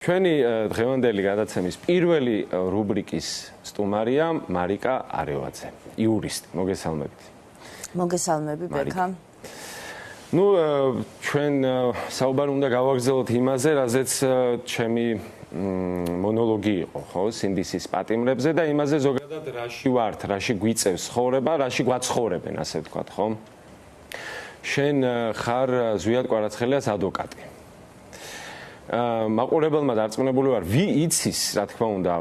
ჩვენი დღევანდელი გადაცემის პირველი რუბრიკის სტუმარია მარიკა არევაძე, იურისტი. მოგესალმებით. მოგესალმები, ბექა. ნუ ჩვენ საუბარი უნდა გავაგრძელოთ იმაზე, რაზეც ჩემი მონოლოგი იყო, ხო, სინდისის პატიმრებზე და იმაზე ზოგადად რაში ვართ, რაში გვიწევს ცხოვრება, რაში გვაცხოვრებენ, ასე ვთქვათ, ხო? შენ ხარ ზვიად კვარაცხელიას ადვოკატი. მაყურებელმა დარწმუნებული ვარ, იცის, რა თქმა უნდა,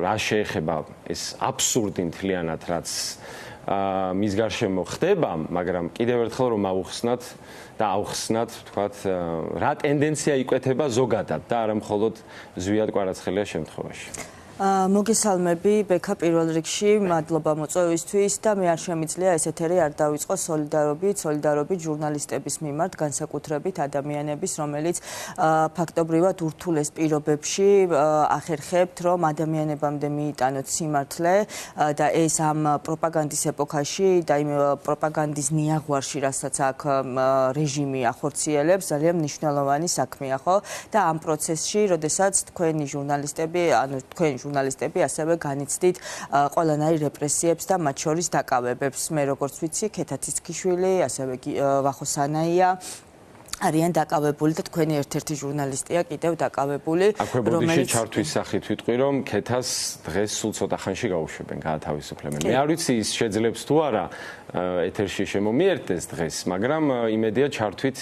რა შეეხება ეს აბსურდი მთლიანად, რაც მის გარშემო ხდება, მაგრამ კიდევ ერთხელ რომ ავხსნათ და ავხსნათ, ვთქვათ, რა ტენდენცია იკვეთება ზოგადად და არა მხოლოდ ზვიად კვარაცხელიას შემთხვევაში. მოგესალმები, ბექა, პირველ რიგში, მადლობა მოწვევისთვის და მე არ შემიძლია ეს ეთერი არ დავიწყო სოლიდარობით ჟურნალისტების მიმართ, განსაკუთრებით ადამიანების, რომელიც ფაქტობრივად ურთულეს პირობებში ახერხებთ, რომ ადამიანებამდე მიიტანოთ სიმართლე და ეს ამ პროპაგანდის ეპოქაში და იმ პროპაგანდის ნიაღვარში, რასაც აქ რეჟიმი ახორციელებს, ძალიან მნიშვნელოვანი საქმეა, ხო? და ამ პროცესში, როდესაც თქვენი ჟურნალისტები, ჟურნალისტები ასევე განიცდით ყველანაირ რეპრესიებს და მათ შორის დაკავებებს. მე როგორც ვიცი, ქეთა ციცქიშვილი, ასევე ვახო სანაია არიან დაკავებული და თქვენი ერთ-ერთი ჟურნალისტია კიდევ დაკავებული, რომელიც ჩართვის სახით ვიტყვი, რომ ქეთას დღეს სულ ცოტა ხანში გაუშვებენ, გაათავისუფლებენ. მე არ ვიცი ის შეძლებს თუ არა ეთერში შემომიერთდეს დღეს, მაგრამ იმედია ჩართვით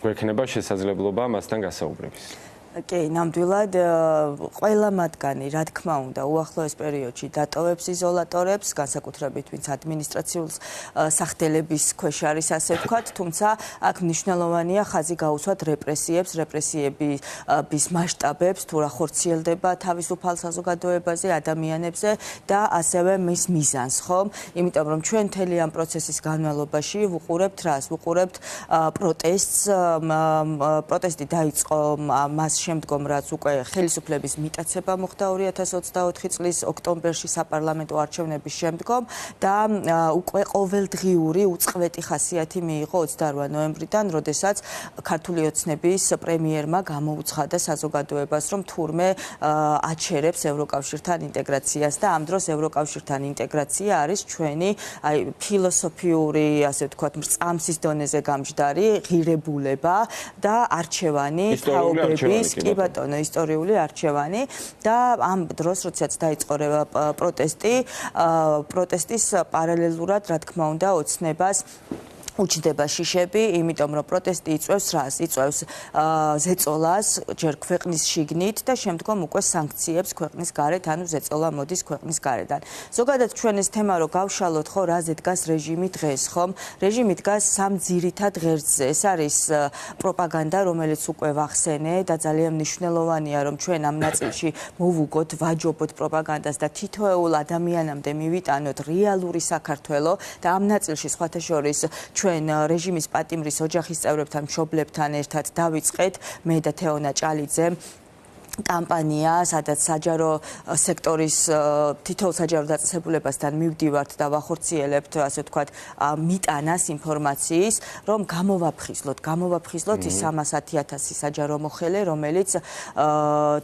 გვექნება შესაძლებლობა მასთან გასაუბრების. კი, ნამდვილად ყველა მათგანი, რა თქმა უნდა, უახლოეს პერიოდში დატოვებს იზოლატორებს, განსაკუთრებით ვინც ადმინისტრაციულ სახდელების ქვეშ არის, ასე ვთქვათ, თუმცა აქ მნიშვნელოვანია ხაზი გაუსვათ რეპრესიების მასშტაბებს, თუ რა ხორციელდება თავისუფალ საზოგადოებაზე, ადამიანებზე და ასევე მის მიზანს, ხომ? იმიტომ რომ ჩვენ მთელი ამ პროცესის განმავლობაში ვუყურებთ რას? ვუყურებთ პროტესტს, პროტესტი დაიწყო მას შემდგომ, რაც უკვე ხელისუფლების მიტაცება მოხდა 2024 წლის ოქტომბერში საპარლამენტო არჩევნების შემდგომ და უკვე ყოველდღიური უწყვეტი ხასიათი მიიღო 28 ნოემბრიდან, როდესაც ქართული ოცნების პრემიერმა გამოუცხადა საზოგადოებას, რომ თურმე აჩერებს ევროკავშირთან ინტეგრაციას და ამ დროს ევროკავშირთან ინტეგრაცია არის ჩვენი ფილოსოფიური, ასე ვთქვათ, მრწამსის დონეზე გამჯდარი ღირებულება და არჩევანი თაობების კი ბატონო, ისტორიული არჩევანი და ამ დროს, როდესაც დაიწყო პროტესტის პარალელურად, რა თქმა უნდა, ოცნებას უჩნდება შიშები, იმიტომ რომ პროტესტი იწვევს რას? იწვევს ზეწოლას ჯერ ქვეყნის შიგნით და შემდგომ უკვე სანქციებს ქვეყნის გარეთ, ანუ ზეწოლა მოდის ქვეყნის გარედან. ზოგადად ჩვენ ეს თემა რო გავშალოთ, ხო, რაზე დგას რეჟიმი დღეს, ხომ? რეჟიმი დგას სამ ძირითად ღერძზე. ეს არის პროპაგანდა, რომელიც უკვე ვახსენე და ძალიან მნიშვნელოვანია, რომ ჩვენ ამ ნაწილში მოვუგოთ, ვაჯობოთ პროპაგანდას და თითოეულ ადამიანამდე მივიტანოთ რეალური საქართველო და ამ ნაწილში სხვათა შორის ჩვენ რეჟიმის პატიმრის ოჯახის წევრებთან, მშობლებთან ერთად დავიწყეთ მე და თეონა ჭალიძე კამპანია, სადაც საჯარო სექტორის თითოეულ საჯარო დაწესებულებასთან მივდივართ და ვახორციელებთ, ასე ვთქვათ, მიტანას ინფორმაციის, რომ გამოვაფხიზლოთ ის 310,000 საჯარო მოხელე, რომელიც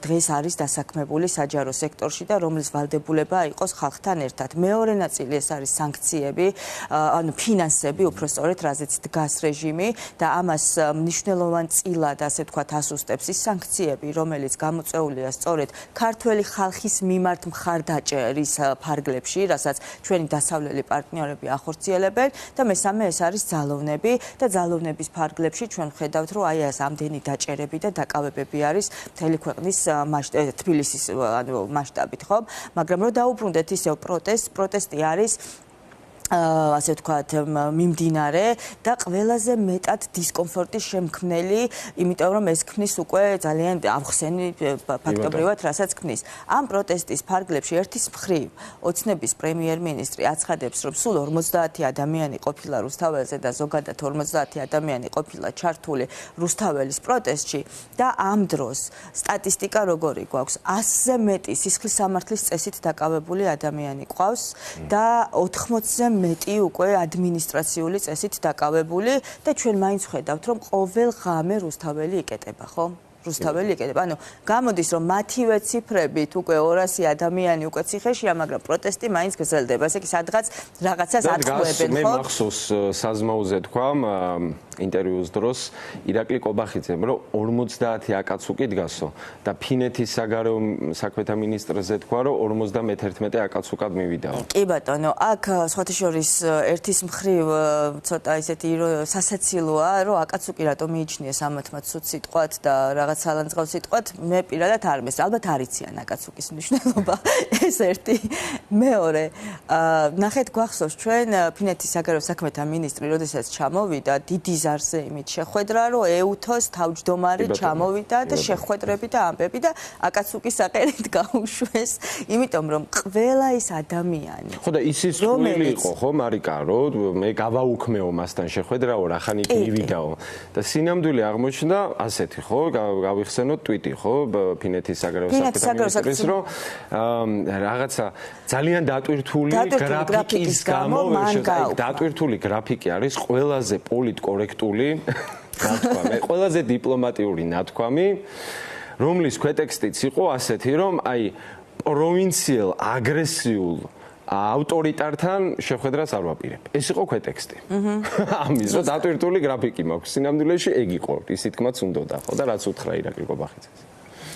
დღეს არის დასაქმებული საჯარო სექტორში და რომლის ვალდებულება იყოს ხალხთან ერთად. მეორე ნაწილი ეს არის სანქციები, ანუ ფინანსები, უფრო სწორედ, რაზეც დგას რეჟიმი და ამას მნიშვნელოვან წილად, ასე ვთქვათ, ასუსტებს ის სანქციები, რომელიც მოწეულია სწორედ ქართველი ხალხის მიმართ მხარდაჭერის ფარგლებში, რასაც ჩვენი დასავლელი პარტნიორები ახორციელებენ და მესამე ეს არის ძალოვნები და ძალოვნების ფარგლებში ჩვენ ვხედავთ, რომ აი ეს ამდენი დაჭერები და დაკავებები არის მთელი ქვეყნის თბილისის მასშტაბით, ხო? მაგრამ რომ დაუბრუნდეთ ისევ პროტესტი არის ასე ვთქვათ, მიმდინარე და ყველაზე მეტად დისკომფორტის შემქმნელი, იმიტომ რომ ეს ქმნის უკვე ძალიან ავხსენი ფაქტობრივად, რასაც ქმნის. ამ პროტესტის ფარგლებში ერთის მხრივ ოცნების პრემიერ-მინისტრი აცხადებს, რომ სულ 50 ადამიანი ყოფილა რუსთაველზე და ზოგადად 50 ადამიანი ყოფილა ჩართული რუსთაველის პროტესტში და ამ დროს სტატისტიკა როგორი გვაქვს? 100-ზე მეტი სისხლის სამართლის წესით დაკავებული ადამიანი ყავს და 80-ზე მეტი უკვე ადმინისტრაციული წესით დაკავებული და ჩვენ მაინც ხედავთ, რომ ყოველ ღამე რუსთაველი იკეტება, ხო? რუსთაველი იკეთებ. ანუ გამოდის რომ მათივე ციფრებით უკვე 200 ადამიანი უკვე ციხეშია, მაგრამ პროტესტი მაინც გრძელდება. ესე იგი სადღაც რაღაცას აწყვევენ, მე ხო? მახსოვს საზმაოზე თქვა ინტერვიუს დროს ირაკლი კობახიძემ, რომ 50 აკაცუკი დგასო და ფინეთის საგარეო საქმეთა მინისტრზე თქვა, რომ 51 აკაცუკად მივიდაო. კი ბატონო, აქ სხვათა შორის ერთის მხრივ ცოტა ისეთი სასაცილოა, რომ აკაცუკი რატომ მიიჩნიეს ამათმა ცუდ სიტყვად და რაღაც სალანძღავ სიტყვად, მე პირადად არ მესწრ. ალბათ არ იციან აკაცუკის მნიშვნელობა. ეს ერთი. მეორე, ნახეთ გვახსოვს ჩვენ ფინეთის საგარეო საქმეთა მინისტრი, როდესაც ჩამოვიდა, დიდი ზარზე იმით შეხვედრა, რომ ეუთოს თავმჯდომარე ჩამოვიდა და შეხვედრები და ამბები და აკაცუკის საყერით გაუშვეს, იმიტომ რომ ყველა ის ადამიანი. ხო და ისიც თვლილი იყო, ხო, მარიკა, რომ მე გავაუქმეო მასთან შეხვედრაო, რახან იქ მივიდაო და სინამდვილე აღმოჩნდა ასეთი, ხო, გავიხსენოთ ტვიტი, ხო, ფინეთის საგარეო საქმეთა მინისტრის, რომ რაღაცა ძალიან დატვირთული გრაფიკის გამო, დატვირთული გრაფიკი არის ყველაზე პოლიტკორექტული ნათქვამი, ყველაზე დიპლომატიური ნათქვამი, რომლის ქვეტექსტიც იყო ასეთი, რომ აი პროვინციელ აგრესიულ ავტორიტართან შეხვედრას არ ვაპირებ. ეს იყო ქვეტექსტი. ამის რომ დატვირთული გრაფიკი მაქვს. სინამდვილეში ეგ იყო, ისიც თქმაც უნდოდა, ხო და რაც უთხრა ირაკლი კობახიძეს.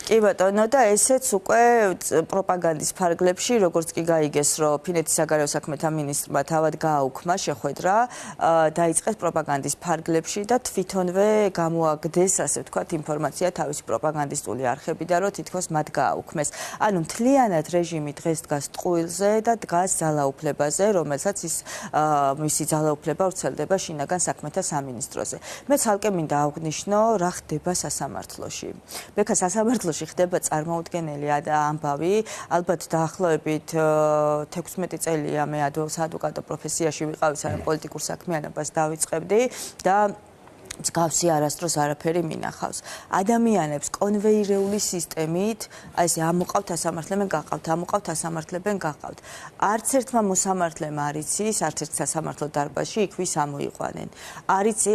კი ბატონო და ესეც უკვე პროპაგანდის ფარგლებში, როგორც კი გაიგეს, რომ ფინეთის საგარეო საქმეთა მინისტრმა თავად გააუქმა შეხვედრა, დაიწყეს პროპაგანდის ფარგლებში და თვითონვე გამოაგდეს, ასე ვთქვათ, ინფორმაცია თავისი პროპაგანდისტული არხებიდან, რომ თითქოს მათ გააუქმეს. ანუ მთლიანად რეჟიმი დღეს დგას ტყუილზე და დგას ძალაუფლებაზე, რომელსაც ის მისი ძალაუფლება ვრცელდება შინაგან საქმეთა სამინისტროზე. მე ცალკე მინდა აღვნიშნო, რა ხდება სასამართლოში. ბექა სასამართლოში ხდება წარმოუდგენელი ამბავი, ალბათ დაახლოებით 16 წელია მე საადვოკატო პროფესიაში ვიყავი, სანამ პოლიტიკურ საქმიანობას დავიწყებდი და მსგავსი არასდროს არაფერი მინახავს. ადამიანებს კონვეირეული სისტემით, აი ესე ამოყავთ ასამართლებენ გაყავთ, ამოყავთ ასამართლებენ გაყავთ. არც ერთმა მოსამართლემ არ იცის, არც ერთ სასამართლო დარბაზში იქ ვის ამოიყვანენ. არ იცი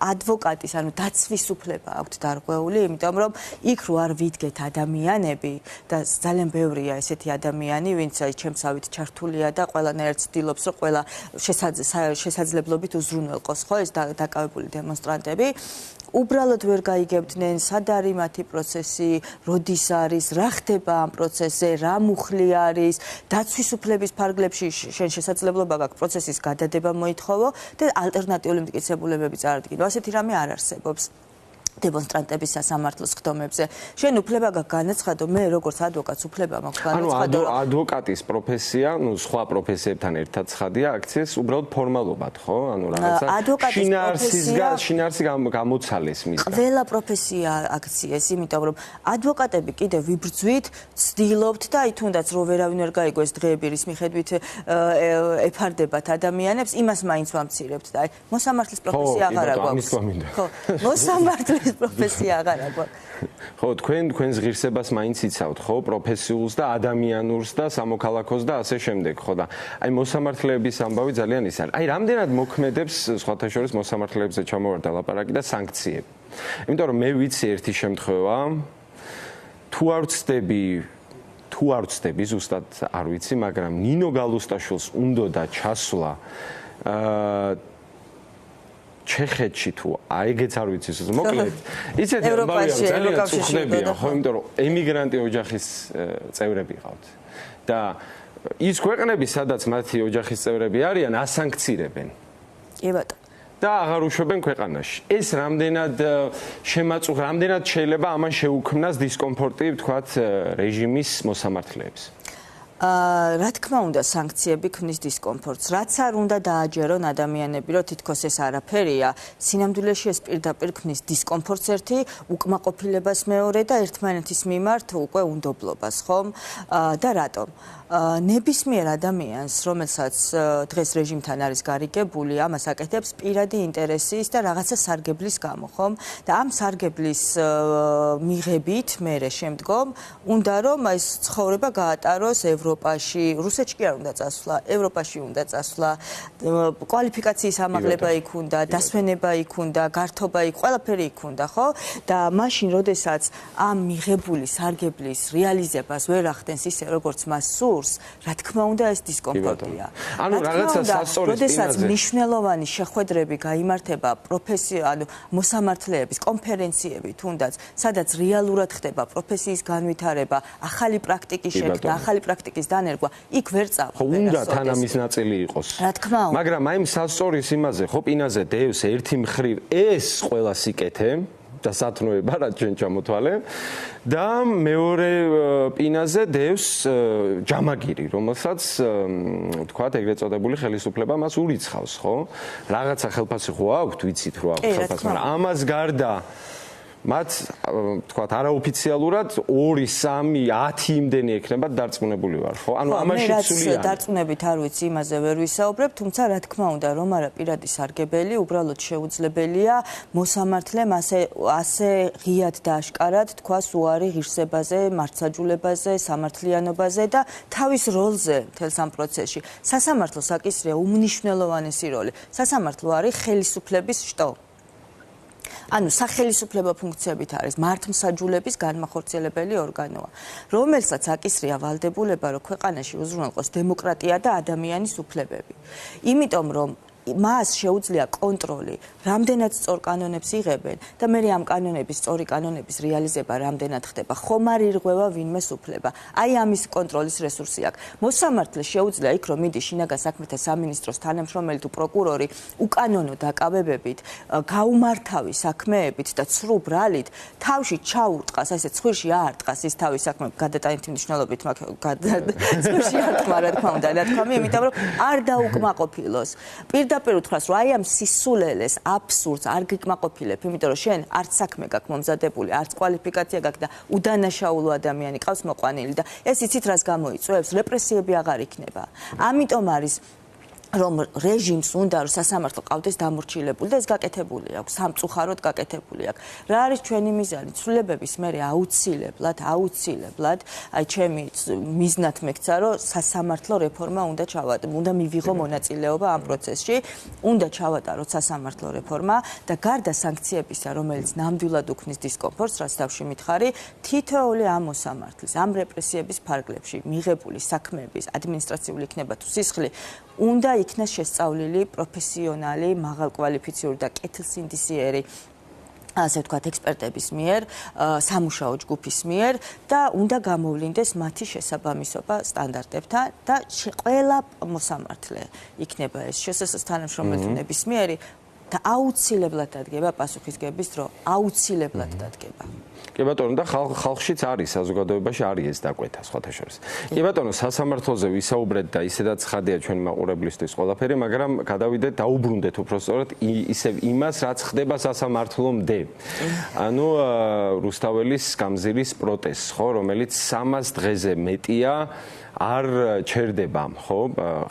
ადვოკატის, ანუ დაცვის უფლება აქვთ დარღვეული, იმიტომ რომ იქ რო არ ვიდგეთ ადამიანები და ძალიან ბევრია ესეთი ადამიანი, ვინც აი ჩემსავით ჩართულია და ყველანაირად ცდილობს, რომ ყველა შესაძლებლობით უზრუნველყოს, ხო, ეს დაკავებული დემონსტრანტები უბრალოდ ვერ გაიგებდნენ, სად არის მათი პროცესი, როდის არის, რა ხდება ამ პროცესზე, რა მუხლი არის, დაცვის უფლების ფარგლებში შენ შესაძლებლობა გაქვს პროცესის გადადება მოითხოვო და ალტერნატიული მტკიცებულებები წარადგინო. ასეთი რამე არ არსებობს. დემონსტრანტების სასამართლოს ხდომებზე. შენ უფლება გაქვს განაცხადო, მე როგორც ადვოკატს უფლება მაქვს განაცხადო. ანუ ადვოკატის პროფესია, ну, სხვა პროფესიებთან ერთად ცხადია, აქციეს უბრალოდ ფორმალობად, ხო? ანუ რაღაცა შინაარსი გამოცალეს მის. ყველა პროფესია აქციეს, იმიტომ რომ ადვოკატები კიდევ ვიბრძვით, ცდილობთ და აი თუნდაც რო ვერავინ ვერ გაიგო ეს დღეები რის მიხედვით ეფარდებათ ადამიანებს, იმას მაინც ვამცირებთ და აი მოსამართლის პროფესია აღარ აქვს. ხო, მოსამართლის პროფესია აღარ აქვს. ხო, თქვენს ღირსებას მაინც იცავთ, ხო, პროფესიულს და ადამიანურს და სამოქალაქოს და ასე შემდეგ, ხო და აი მოსამართლეების ამბავი ძალიან ის არის. აი რამდენად მოქმედებს სხვათა შორის მოსამართლეებზე ჩამოვარდა ლაპარაკი და სანქციები. იმიტომ რომ მე ვიცი ერთი შემთხვევა, თუ არ ვცდები, ზუსტად არ ვიცი, მაგრამ ნინო გალუსტაშვილს უნდოდა ჩასვლა ჩეხეთში თუ ეგეც არ ვიცი ის მოკლედ ისეთი ამბავია ძალიან წუხდებია ხო იმიტომ რომ ემიგრანტი ოჯახის წევრები ყავთ და ის ქვეყნები სადაც მათი ოჯახის წევრები არიან ასანქცირებენ კი ბატონო და აღარ უშვებენ ქვეყანაში ეს რამდენად რამდენად შეიძლება ამან შეუქმნას დისკომფორტი ვთქვათ რეჟიმის მოსამართლეებს რა თქმა უნდა სანქციები ქმნის დისკომფორტს რაც არ უნდა დააჯერონ ადამიანები რომ თითქოს ეს არაფერია სინამდვილეში ეს პირდაპირ ქმნის დისკომფორტს ერთი უკმაყოფილებას მეორე და ერთმანეთის მიმართ უკვე უნდობლობას ხომ და რატომ ნებისმიერ ადამიანს რომელსაც დღეს რეჟიმთან არის გარიგებული ამას აკეთებს პირადი ინტერესის და რაღაცა სარგებლის გამო ხომ და ამ სარგებლის მიღებით მერე შემდგომ უნდა რომ ეს ცხოვრება გაატაროს ევროპაში, რუსეთში კი არ უნდა წასვლა, ევროპაში უნდა წასვლა, კვალიფიკაციის ამაღლება იქ უნდა, დასვენება იქ უნდა, გართობა იქ, ყველაფერი იქ უნდა, ხო? და მაშინ, როდესაც ამ მიღებული სარგებლის რეალიზებას ვერ ახდენს ისე, როგორც მას სურს, რა თქმა უნდა, ეს დისკომფორტია. ანუ რაღაცა სასწორის როდესაც მნიშვნელოვანი შეხვედრები გაიმართება მოსამართლეების კონფერენციები თუნდაც, სადაც რეალურად ხდება პროფესიის განვითარება, ახალი პრაქტიკის შექმნა, ახალი პრაქტიკის დანერგვა, იქ ვერ წავა. ხო, უნდა თან ამის ნაწილი იყოს. რა თქმა უნდა. მაგრამ აი სასწორის იმაზე, ხო, პინაზე დევს ერთი მხრივ ეს ყველა სიკეთე და სათნოება, რაც ჩვენ ჩამოთვალე და მეორე პინაზე დევს ჯამაგირი, რომელსაც თქვათ ეგრეთ წოდებული ხელისუფლება მას ურიცხავს, ხო? რაღაცა ხელფასი ხო აქვთ, ვიცით რო აქვთ ხელფასი, მაგრამ ამას გარდა მათ თქვათ არაოფიციალურად 2, 3, 10 იმდენი ექნებათ დარწმუნებული ვარ, ხო? ანუ ამაში ცულია. დარწმუნებით არ ვიცი, იმაზე ვერ ვისაუბრებ, თუმცა რა თქმა უნდა, რომ არა პირადი სარგებელი, უბრალოდ შეუძლებელია მოსამართლემ ასე ღიად და აშკარად თქვას უარი ღირსებაზე, მართლმსაჯულებაზე, სამართლიანობაზე და თავის როლზე მთელს ამ პროცესში. სასამართლოს აკისრია უმნიშვნელოვანესი როლი. სასამართლო არის ხელისუფლების შტო. ანუ სახელისუფლებო ფუნქციებით არის მართლმსაჯულების განმახორციელებელი ორგანოა, რომელსაც აკისრია ვალდებულება, რომ ქვეყანაში უზრუნველყოს დემოკრატია და ადამიანის უფლებები. იმიტომ რომ მას შეუძლია კონტროლი, რამდენად სწორ კანონებს იღებენ და მე ამ კანონების, სწორი კანონების რეალიზება რამდენად ხდება, ხომ არ ირღვევა ვინმეს უფლება. აი ამის კონტროლის რესურსი აქვს. მოსამართლეს შეუძლია იქ რომ მიდის შინაგან საქმეთა სამინისტროს თანამშრომელი თუ პროკურორი უკანონო დაკავებებით, გაუმართავი საქმეებით და ცრუ ბრალით თავში ჩაურტყას, ესე ცხვირში აარტყას ის თავის საქმე გადატანითი მნიშვნელობით, ცხვირში აარტყა რა თქმა უნდა, ნათქვამი, იმიტომ რომ არ დაუკმაყოფილოს. პირდაპირ უთხრას, რომ აი ამ სისულელეს, აბსურდს არ გიკმაყოფილებ, იმიტომ რომ შენ არც საქმე გაქვს მომზადებული, არც კვალიფიკაცია გაქვს და უდანაშაულო ადამიანი ყავს მოყვანილი და ეს იცით რას გამოიწვევს? რეპრესიები აღარ იქნება. ამიტომ არის რომ რეჟიმს უნდა რომ სასამართლო ყავდეს დამორჩილებული და ეს გაკეთებული აქვს, სამწუხაროდ გაკეთებული აქვს. რა არის ჩვენი მიზანი? ცვლილებების მერე აუცილებლად, აი ჩემი მიზნად მეკცა, რომ სასამართლო რეფორმა უნდა მივიღო მონაწილეობა ამ პროცესში, უნდა ჩავატაროთ სასამართლო რეფორმა და გარდა სანქციებისა, რომელიც ნამდვილად უქმნის დისკომფორტს, რაც თავში მითხარი, თითოეული ამ მოსამართლის, ამ რეპრესიების ფარგლებში მიღებული საქმეების ადმინისტრაციული იქნება თუ სისხლი უნდა იქნას შესწავლილი პროფესიონალი, მაღალკვალიფიციური და კეთილსინდისიერი ასე ვთქვათ ექსპერტების მიერ, სამუშაო ჯგუფის მიერ და უნდა გამოვლინდეს მათი შესაბამისობა სტანდარტებთან და ყველა მოსამართლე იქნება ეს შესაძლოა თანამშრომელი ნებისმიერი და აუცილებლად დადგება პასუხისგების დრო, აუცილებლად დადგება. კი ბატონო, და ხალხშიც არის, საზოგადოებაში არის ეს დაკვეთა სხვათა შორის. კი ბატონო, სასამართლოზე ვისაუბრეთ და ისედაც ხადია ჩვენი მაყურებლისთვის ყველაფერი, მაგრამ გადავიდეთ, დაუბრუნდეთ უпростоრად ისევ იმას, რაც ხდება სასამართლომდე. ანუ რუსთაველის გამზირის პროტესტს, ხო, რომელიც 300 დღეზე მეტია არ ჩერდება, ხო,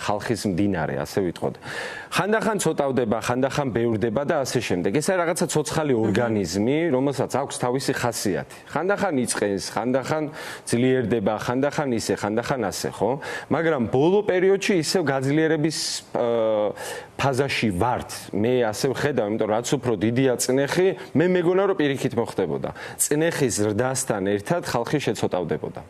ხალხის მდინარე, ასე ვიტყოდ. ხანდახან ცოტავდება, ხანდახან ბევრდება და ასე შემდეგ. ეს არის რაღაცა ცოცხალი ორგანიზმი, რომელსაც აქვს თავისი ხასიათი. ხანდახან იწყენს, ხანდახან ძლიერდება, ხანდახან ისე, ხანდახან ასე, ხო? მაგრამ ბოლო პერიოდში ისევ გაძლიერების ფაზაში ვართ. მე ასე ვხედავ, იმიტომ რაც უფრო დიდია წნეხი, მე მეგონა რომ პირიქით მოხდებოდა. წნეხის ზრდასთან ერთად ხალხი შეცოტავდებოდა.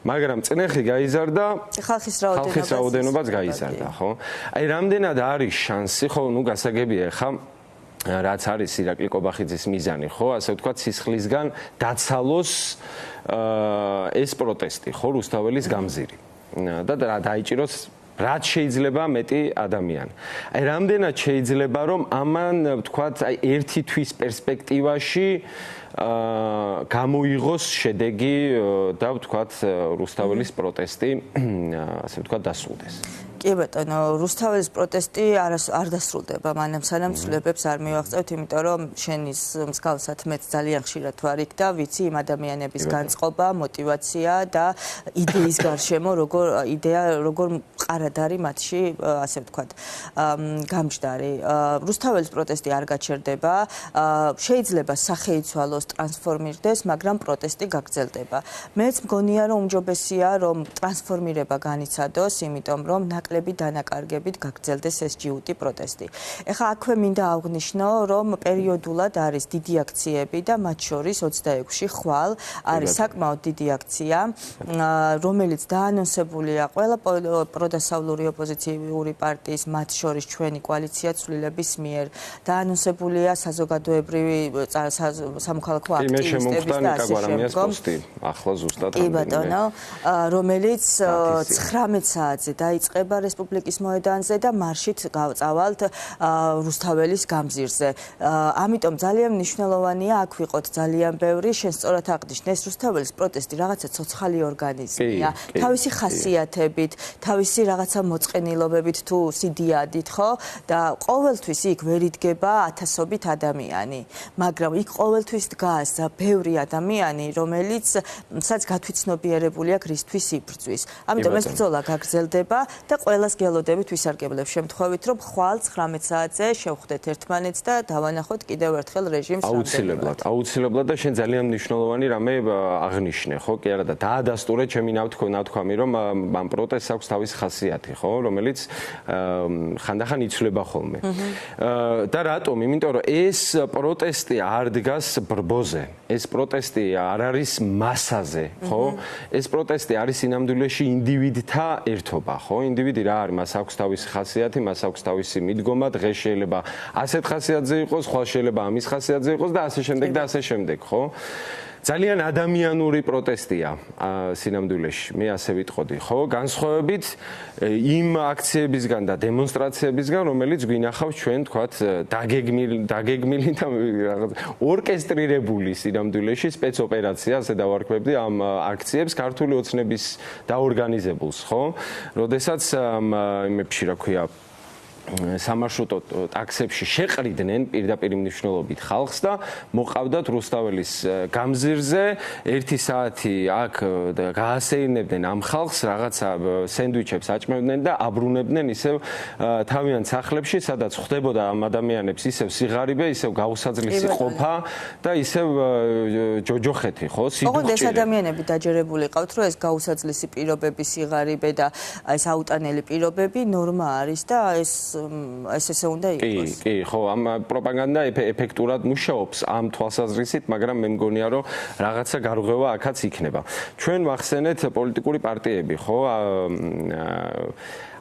მაგრამ წნეხი გაიზარდა, ხალხის რაოდენობაც გაიზარდა, ხო? აი რამდენად არის შანსი, ხო, ნუ გასაგებია ხა რაც არის ირაკლი კობახიძის მიზანი, ხო, ასე ვთქვათ, სისხლისგან დაცალოს ეს პროტესტი, ხო, რუსთაველის გამზირი. და დაიჭიროს რაც შეიძლება მეტი ადამიანი. აი რამდენად შეიძლება რომ ამან ვთქვათ, აი ერთი თვის პერსპექტივაში გამოიღოს შედეგი და ვთქვათ რუსთაველის პროტესტი, ასე ვთქვათ, დასრულდეს. კი ბატონო, რუსთაველის პროტესტი არ დასრულდება, მანამ სანამ ცვლილებებს არ მივაღწევთ, იმიტომ რომ შენის მსგავსად მეც ძალიან ხშირად ვარ იქ და ვიცი იმ ადამიანების განწყობა, мотиваცია და იდეის გარშემო, როგორ მყარად არის მათში, ასე ვთქვათ, გამჯდარი. რუსთაველის პროტესტი არ გაჩერდება, შეიძლება სახე იცვალოს, ტრანსფორმირდეს, მაგრამ პროტესტი გაგრძელდება. მეც მგონია, რომ უმჯობესია, რომ ტრანსფორმირება განიცადოს, იმიტომ რომ ნაკლები დანაკარგებით გაგრძელდეს ეს ჯიუტი პროტესტი. ეხლა აქვე მინდა აღვნიშნო, რომ პერიოდულად არის დიდი აქციები და მათ შორის 26-ში ხვალ არის საკმაოდ დიდი აქცია, რომელიც დაანონსებულია ყველა პროდასავლური ოპოზიციური პარტიის, მათ შორის ჩვენი კოალიცია ცვლილების მიერ. დაანონსებულია საზოგადოებრივი სამოქალაქო აქტივისტების და ასე შემდგომ. ახლა ზუსტად კი ბატონო, რომელიც 19 საათზე დაიწყება რესპუბლიკის მოედანზე და მარშით გავწავალთ რუსთაველის გამზირზე. ამიტომ ძალიან მნიშვნელოვანია აქ ვიყოთ ძალიან ბევრი, შენ სწორად აღნიშნე, ეს რუსთაველის პროტესტი რაღაცა ცოცხალი ორგანიზმია, თავისი ხასიათებით, თავისი რაღაცა მოწყენილობებით თუ სიდიადით, ხო? და ყოველთვის იქ ვერ იდგება ათასობით ადამიანი, მაგრამ იქ ყოველთვის დგას ბევრი ადამიანი, რომელიც სადაც გათვითცნობიერებული აქვს რისთვის იბრძვის. ამიტომ ეს ბრძოლა გაგრძელდება და ყველას გელოდებით ვისარგებლებ შემთხვევით, რომ ხვალ 19 საათზე შევხვდეთ ერთმანეთს და დავანახოთ კიდევ ერთხელ რეჟიმს. აუცილებლად და შენ ძალიან მნიშვნელოვანი რამე აღნიშნე, ხო? კი არა და დაადასტურე ჩემი ნათქვამი, რომ ამ პროტესტს აქვს თავისი ხასიათი, ხო? რომელიც ხანდახან იცვლება ხოლმე. და რატომ? იმიტომ რომ ეს პროტესტი არ დგას ბრბოზე. ეს პროტესტი არ არის მასაზე, ხო? ეს პროტესტი არის სინამდვილეში ინდივიდთა ერთობა, ხო? ინდივიდი რა არის? მას აქვს თავისი ხასიათი, მას აქვს თავისი მიდგომა, დღეს შეიძლება ასეთ ხასიათზე იყოს, ხვალ შეიძლება ამის ხასიათზე იყოს და ასე შემდეგ და ასე შემდეგ, ხო? ძალიან ადამიანური პროტესტია სინამდვილეში, მე ასე ვიტყოდი, ხო? განსხვავებით იმ აქციებისგან და დემონსტრაციებისგან, რომელიც გვინახავს ჩვენ, თქვათ, დაგეგმილი და რაღაც ორკესტრირებული სინამდვილეში სპეცოპერაცია, ასე დავარქვებდი ამ აქციებს ქართული ოცნების დაორგანიზებულს, ხო? როდესაც იმებში, რა ქვია, სამარშრუტო ტაქსებში შეყრიდნენ პირდაპირ მნიშვნელობით ხალხს და მოყავდათ რუსთაველის გამზირზე 1 საათი აქ გაასეირნებდნენ ამ ხალხს, რაღაცა სენდვიჩებს აჭმევდნენ და აბრუნებდნენ ისევ თავიანთ სახლებში, სადაც ხვდებოდა ამ ადამიანებს ისევ სიღარიბე, ისევ გაუსაძლისი ყოფა და ისევ ჯოჯოხეთი, ხო? ოღონდ ეს ადამიანები დაჯერებული ყავთ, რომ ეს გაუსაძლისი პირობები, სიღარიბე და ეს აუტანელი პირობები ნორმა არის და ესე უნდა იყოს. კი, ხო, ამ პროპაგანდა ეფექტურად მუშაობს ამ თვალსაზრისით, მაგრამ მე მგონია, რომ რაღაცა გარღვევა აქაც იქნება. ჩვენ ვახსენეთ პოლიტიკური პარტიები, ხო?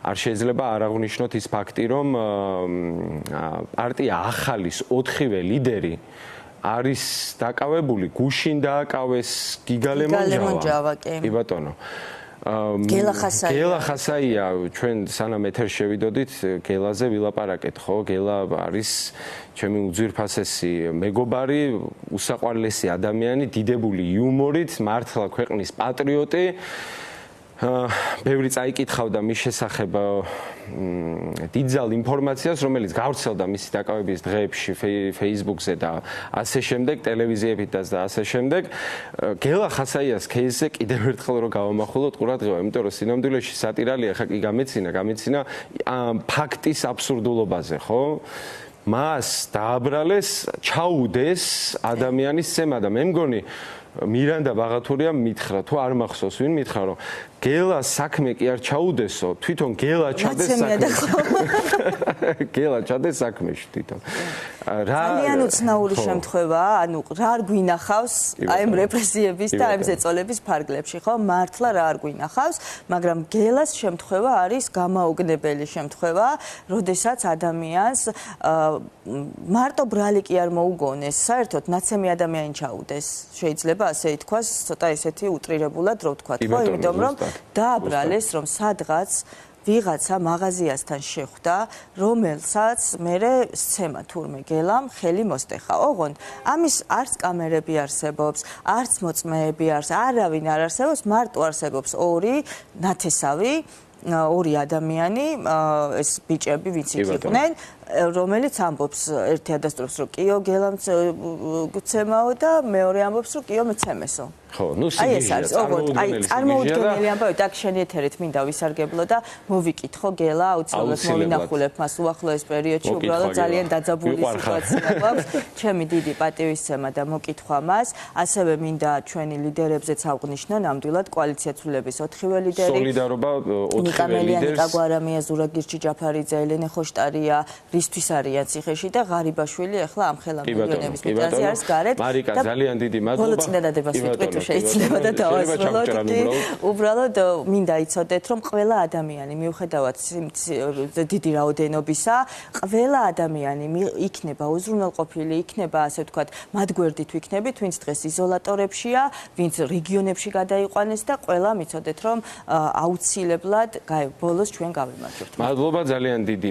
არ შეიძლება არ აღვნიშნოთ ის ფაქტი, რომ პარტია ახალის 4-ვე ლიდერი არის დაკავებული, გუშინ დააკავეს გიგა ლემონჯავა. კი ბატონო. გელა ხასაია, ჩვენ სანამ ეთერში შევიდოდით, გელაზე ვილაპარაკეთ, ხო? გელა არის ჩემი უძვირფასესი მეგობარი, უსაყვარლესი ადამიანი, დიდებული იუმორით, მართლა ქვეყნის პატრიოტი. ბევრი წაიკითხავდა მის შესახებ დიდძალ ინფორმაციას, რომელიც გავრცელდა მისი დაკავების დღეებში Facebook-ზე და ასე შემდეგ, ტელევიზიებით და ასე შემდეგ. გელა ხასაიას кейსზე კიდევ ერთხელ რომ გავამახვილოთ ყურადღება, იმიტომ რომ სინამდვილეში სატირალია, ხა კი გამეცინა ფაქტის აბსურდულობაზე, ხო? მას დააბრალეს, ჩაუდეს ადამიანის ცემა და მე მგონი მირანდა ბაღათურიამ მითხრა, თუ არ მახსოვს ვინ მითხრა, რომ გელა საქმე კი არ ჩაუდესო, თვითონ გელა ჩადეს საქმეში. გელა ჩადეს საქმეში თვითონ. ძალიან უცნაური შემთხვევაა, ანუ რა არ გვინახავს აი ამ რეპრესიების და ამ ზეწოლების ფარგლებში, ხო? მართლა რა არ გვინახავს, მაგრამ გელას შემთხვევა არის გამაოგნებელი შემთხვევა, როდესაც ადამიანს მარტო ბრალი კი არ მოუგონეს, საერთოდ ნაცემი ადამიანი ჩაუდეს. შეიძლება ასე ითქვას, ცოტა ესეთი უტრირებულად რო ვთქვათ, ხო? იმიტომ რომ დააბრალეს, რომ სადღაც ვიღაცა მაღაზიასთან შეხვდა, რომელსაც მერე სცემა თურმე გელამ ხელი მოსტეხა. ოღონდ ამის არც კამერები არსებობს, არც მოწმეები არსებობს, არავინ არ არსებობს, მარტო არსებობს 2 ნათესავი, ორი ადამიანი, ეს ბიჭები, ვინც იქ იყვნენ, რომელიც ამბობს, ერთი ადასტურებს, რომ კიო გელამცემაო და მეორე ამბობს, რომ კიო მეცემესო. ხო, ნუ სიგიჟეა, წარმოუდგენელი ამბავი, აქ შენი ეთერით მინდა ვისარგებლო და მოვიკითხო გელა, აუცილებლად მოვინახულებ მას უახლოეს პერიოდში, უბრალოდ ძალიან დაძაბული სიტუაცია გვაქვს. ჩემი დიდი პატივისცემა და მოკითხვა მას, ასევე მინდა ჩვენი ლიდერებზეც აღვნიშნო, ნამდვილად კოალიციაცვლების 4-ვე ლიდერი. სოლიდარობა 4-ვე ნიკამელიანი, ლიდერს. კაგვარამია, ზურაგირჩი ჯაფარიძე, ელენე ხოშტარია, რისთვის არიან ციხეში და ღარიბაშვილი ახლა ამ ხელა მილიონების მეტაზე არის გარეთ. მარიკა, ძალიან დიდი მადლობა. ბოლო წინადადებას ვიტყვი თუ შეიძლება და დავასრულოთ. უბრალოდ მინდა იცოდეთ, რომ ყველა ადამიანი მიუხედავად დიდი რაოდენობისა, ყველა ადამიანი იქნება უზრუნველყოფილი, იქნება ასე ვთქვათ, მათ გვერდით ვიქნებით, ვინც დღეს იზოლატორებშია, ვინც რეგიონებში გადაიყვანეს და ყველა მიცოდეთ, რომ აუცილებლად ბოლოს ჩვენ გავიმარჯვებთ. მადლობა ძალიან დიდი.